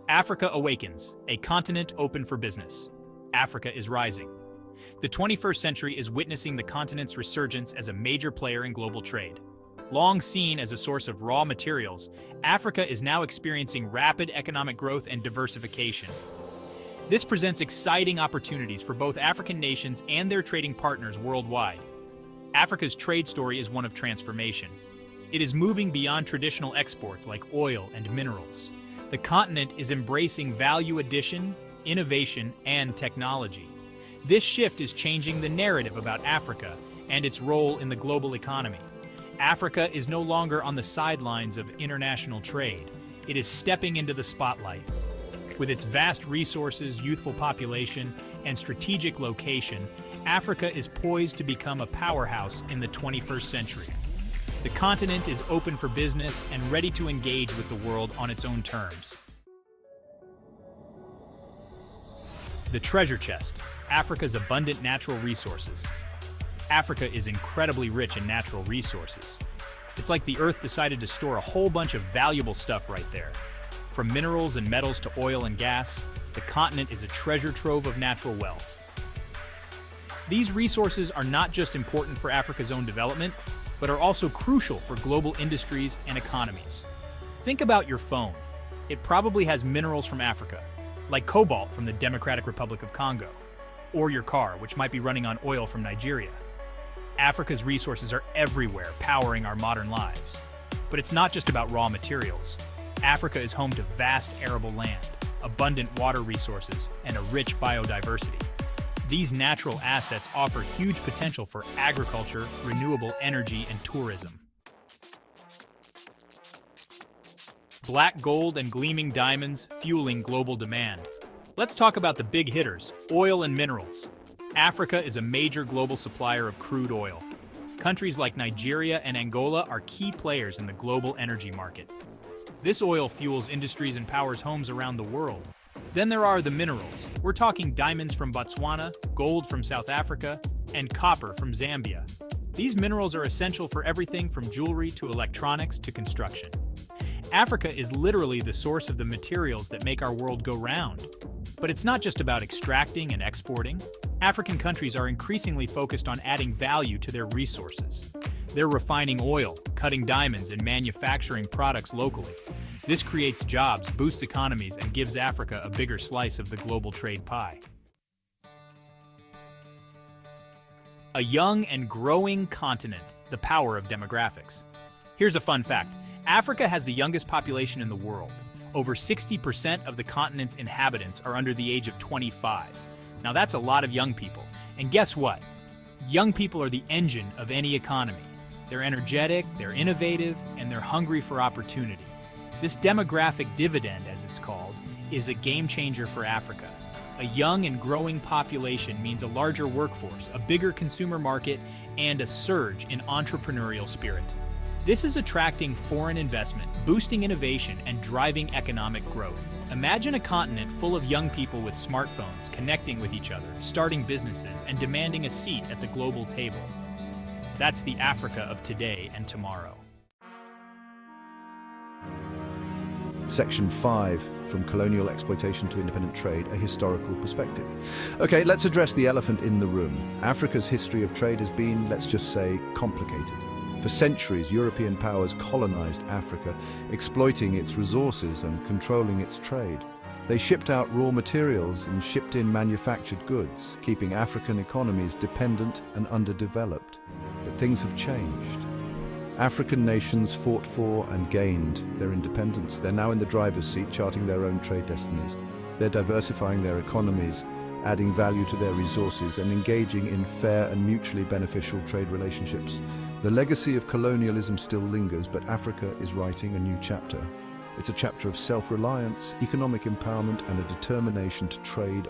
Africa awakens, a continent open for business. Africa is rising. The 21st century is witnessing the continent's resurgence as a major player in global trade. Long seen as a source of raw materials, Africa is now experiencing rapid economic growth and diversification. This presents exciting opportunities for both African nations and their trading partners worldwide. Africa's trade story is one of transformation. It is moving beyond traditional exports like oil and minerals. The continent is embracing value addition, innovation, and technology. This shift is changing the narrative about Africa and its role in the global economy. Africa is no longer on the sidelines of international trade. It is stepping into the spotlight. With its vast resources, youthful population, and strategic location, Africa is poised to become a powerhouse in the 21st century. The continent is open for business and ready to engage with the world on its own terms. The treasure chest, Africa's abundant natural resources. Africa is incredibly rich in natural resources. It's like the Earth decided to store a whole bunch of valuable stuff right there. From minerals and metals to oil and gas, the continent is a treasure trove of natural wealth. These resources are not just important for Africa's own development, but are also crucial for global industries and economies. Think about your phone. It probably has minerals from Africa, like cobalt from the Democratic Republic of Congo, or your car, which might be running on oil from Nigeria. Africa's resources are everywhere, powering our modern lives. But it's not just about raw materials. Africa is home to vast arable land, abundant water resources, and a rich biodiversity. These natural assets offer huge potential for agriculture, renewable energy, and tourism. Black gold and gleaming diamonds fueling global demand. Let's talk about the big hitters, oil and minerals. Africa is a major global supplier of crude oil. Countries like Nigeria and Angola are key players in the global energy market. This oil fuels industries and powers homes around the world. Then there are the minerals. We're talking diamonds from Botswana, gold from South Africa, and copper from Zambia. These minerals are essential for everything from jewelry to electronics to construction. Africa is literally the source of the materials that make our world go round. But it's not just about extracting and exporting. African countries are increasingly focused on adding value to their resources. They're refining oil, cutting diamonds, and manufacturing products locally. This creates jobs, boosts economies, and gives Africa a bigger slice of the global trade pie. A young and growing continent, the power of demographics. Here's a fun fact. Africa has the youngest population in the world. Over 60% of the continent's inhabitants are under the age of 25. Now that's a lot of young people. And guess what? Young people are the engine of any economy. They're energetic, they're innovative, and they're hungry for opportunity. This demographic dividend, as it's called, is a game changer for Africa. A young and growing population means a larger workforce, a bigger consumer market, and a surge in entrepreneurial spirit. This is attracting foreign investment, boosting innovation, and driving economic growth. Imagine a continent full of young people with smartphones, connecting with each other, starting businesses, and demanding a seat at the global table. That's the Africa of today and tomorrow. Section 5, From Colonial Exploitation to Independent Trade, a Historical Perspective. Okay, let's address the elephant in the room. Africa's history of trade has been, let's just say, complicated. For centuries, European powers colonized Africa, exploiting its resources and controlling its trade. They shipped out raw materials and shipped in manufactured goods, keeping African economies dependent and underdeveloped. But things have changed. African nations fought for and gained their independence. They're now in the driver's seat, charting their own trade destinies. They're diversifying their economies, adding value to their resources, and engaging in fair and mutually beneficial trade relationships. The legacy of colonialism still lingers, but Africa is writing a new chapter. It's a chapter of self-reliance, economic empowerment, and a determination to trade